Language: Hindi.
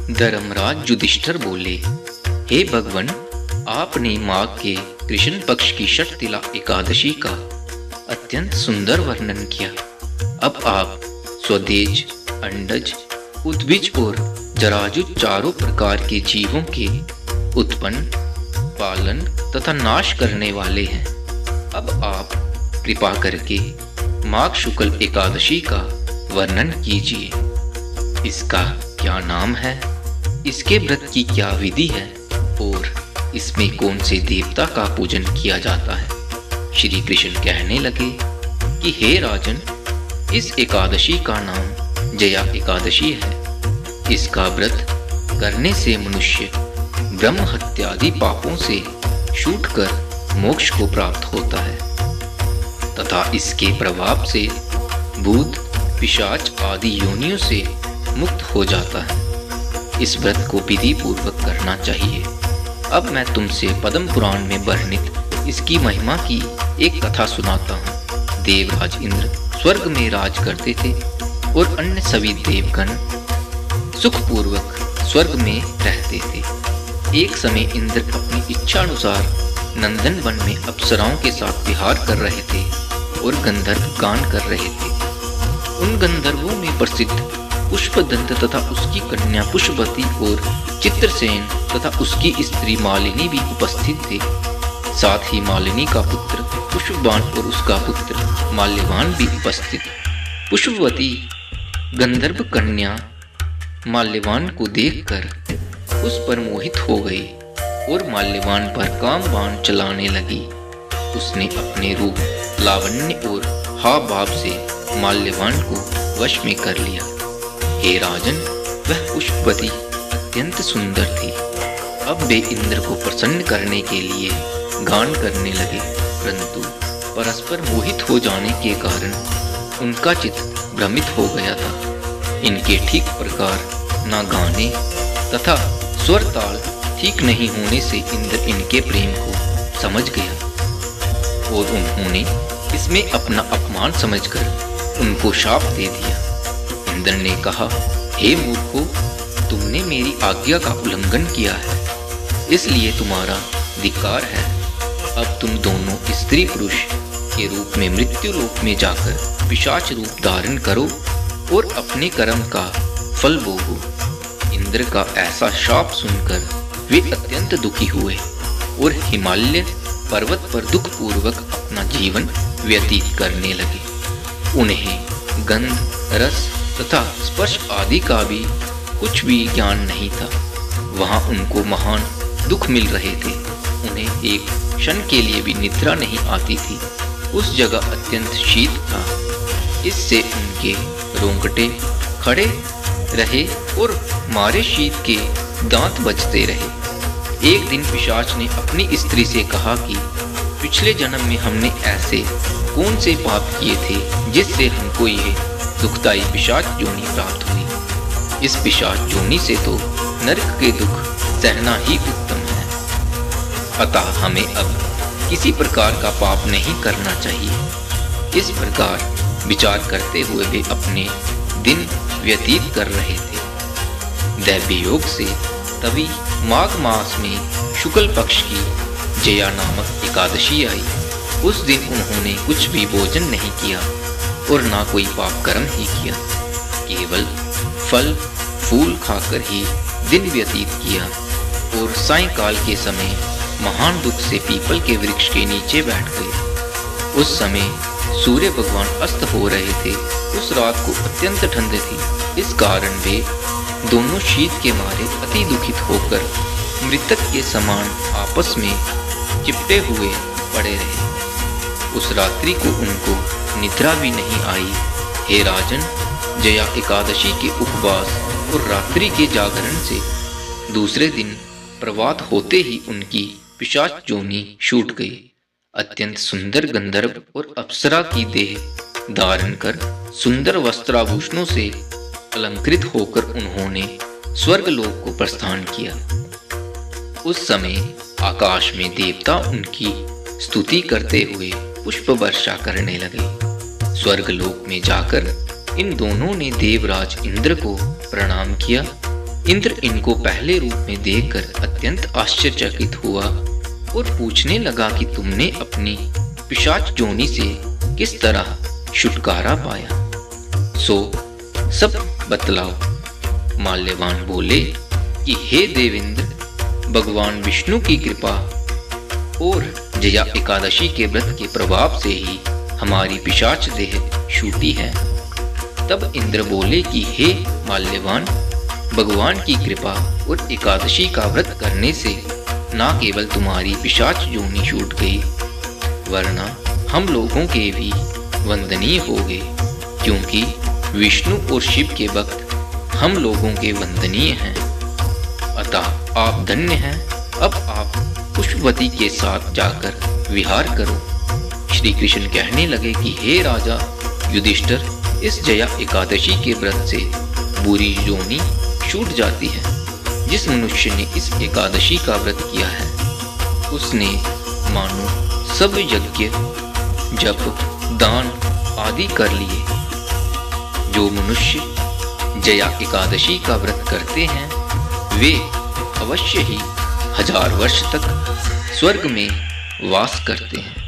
धर्मराज युधिष्ठिर बोले, हे भगवान, आपने माघ के कृष्ण पक्ष की षटतिला एकादशी का अत्यंत सुंदर वर्णन किया। अब आप स्वदेज, अंडज, उद्भिज और जरायुज चारों प्रकार के जीवों के उत्पन्न, पालन तथा नाश करने वाले हैं। अब आप कृपा करके माघ शुक्ल एकादशी का वर्णन कीजिए। इसका क्या नाम है, इसके व्रत की क्या विधि है और इसमें कौन से देवता का पूजन किया जाता है। श्री कृष्ण कहने लगे कि हे राजन, इस एकादशी का नाम जया एकादशी है। इसका व्रत करने से मनुष्य ब्रह्म हत्यादि पापों से छूटकर मोक्ष को प्राप्त होता है तथा इसके प्रभाव से भूत, पिशाच आदि योनियों से मुक्त हो जाता है। इस व्रत को विधि पूर्वक करना चाहिए। अब मैं तुमसे पद्म पुराण में वर्णित इसकी महिमा की एक कथा सुनाता हूँ। देवराज इंद्र स्वर्ग में राज करते थे और अन्य सभी देवगण सुखपूर्वक स्वर्ग में रहते थे। एक समय इंद्र अपनी इच्छा अनुसार नंदन वन में अप्सराओं के साथ विहार कर रहे थे और गंधर्व गान कर रहे थे। उन गंधर्वों में प्रसिद्ध पुष्पदंत तथा उसकी कन्या पुष्पवती और चित्रसेन तथा उसकी स्त्री मालिनी भी उपस्थित थे। साथ ही मालिनी का पुत्र पुष्पवान और उसका पुत्र माल्यवान भी उपस्थित। पुष्पवती गंधर्व कन्या माल्यवान को देखकर उस पर मोहित हो गई और माल्यवान पर काम बाण चलाने लगी। उसने अपने रूप, लावण्य और हाव भाव से माल्यवान को वश में कर लिया। हे राजन, वह पुष्पवती अत्यंत सुंदर थी। अब वे इंद्र को प्रसन्न करने के लिए गान करने लगे, परंतु परस्पर मोहित हो जाने के कारण उनका चित्त भ्रमित हो गया था। इनके ठीक प्रकार ना गाने तथा स्वर ताल ठीक नहीं होने से इंद्र इनके प्रेम को समझ गया और उन्होंने इसमें अपना अपमान समझकर उनको शाप दे दिया। इंद्र ने कहा, हे मूर्खो, तुमने मेरी आज्ञा का उल्लंघन किया है, इसलिए तुम्हारा धिक्कार है। अब तुम दोनों स्त्री पुरुष के रूप में मृत्यु लोक में जाकर पिशाच रूप धारण करो और अपने कर्म का फल भोगो। इंद्र का ऐसा शाप सुनकर वे अत्यंत दुखी हुए और हिमालय पर्वत पर दुख पूर्वक अपना जीवन व्यतीत करने लगे। उन्हें गंध, रस तथा स्पर्श आदि का भी कुछ भी ज्ञान नहीं था। वहां उनको महान दुख मिल रहे थे। उन्हें एक क्षण के लिए भी निद्रा नहीं आती थी। उस जगह अत्यंत शीत था, इससे उनके रोंगटे खड़े रहे और मारे शीत के दांत बजते रहे। एक दिन पिशाच ने अपनी स्त्री से कहा कि पिछले जन्म में हमने ऐसे कौन से पाप किए थे जिससे हमको ये दुखदायी पिशाच जोनी प्राप्त हुई। इस पिशाच जोनी से तो नरक के दुख सहना ही उत्तम है। अतः हमें अब किसी प्रकार का पाप नहीं करना चाहिए। इस प्रकार विचार करते हुए वे अपने दिन व्यतीत कर रहे थे। दैवी योग से तभी माघ मास में शुक्ल पक्ष की जया नामक एकादशी आई। उस दिन उन्होंने कुछ भी भोजन नहीं किया और ना कोई पाप कर्म ही किया। केवल फल फूल खाकर ही दिन व्यतीत किया और सायंकाल के समय महान दुख से पीपल के वृक्ष के नीचे बैठ गए। उस समय सूर्य भगवान अस्त हो रहे थे। उस रात को अत्यंत ठंड थी। इस कारण वे दोनों शीत के मारे अति दुखित होकर मृतक के समान आपस में चिपटे हुए पड़े रहे। उस रात्रि को उनको निद्रा भी नहीं आई। हे राजन, जया एकादशी के उपवास और रात्रि के जागरण से दूसरे दिन प्रभात होते ही उनकी पिशाच जोनी छूट गई। अत्यंत सुंदर गंधर्व और अप्सरा की देह धारण कर सुंदर वस्त्राभूषणों से अलंकृत होकर उन्होंने स्वर्गलोक को प्रस्थान किया। उस समय आकाश में देवता उनकी स्तुति करते हुए पुष्प वर्षा करने लगे। स्वर्गलोक में जाकर इन दोनों ने देवराज इंद्र को प्रणाम किया इंद्र इनको पहले रूप में देखकर अत्यंत आश्चर्यचकित हुआ और पूछने लगा कि तुमने अपनी पिशाच जोनी से किस तरह छुटकारा पाया, सो सब बतलाओ। माल्यवान बोले कि हे देवेंद्र, भगवान विष्णु की कृपा और जया एकादशी के व्रत के प्रभाव से ही हमारी पिशाच देह छूटी है। तब इंद्र बोले कि हे माल्यवान, भगवान की कृपा और एकादशी का व्रत करने से न केवल तुम्हारी पिशाच योनि छूट गई, वरना हम लोगों के भी वंदनीय हो गए, क्योंकि विष्णु और शिव के भक्त हम लोगों के वंदनीय हैं। अतः आप धन्य हैं। अब आप पुष्पवती के साथ जाकर विहार करो। श्री कृष्ण कहने लगे कि हे राजा युधिष्ठिर, इस जया एकादशी के व्रत से बुरी योनि छूट जाती है। जिस मनुष्य ने इस एकादशी का व्रत किया है, उसने मानो सब यज्ञ, जप, दान आदि कर लिए। जो मनुष्य जया एकादशी का व्रत करते हैं, वे अवश्य ही 1000 वर्ष तक स्वर्ग में वास करते हैं।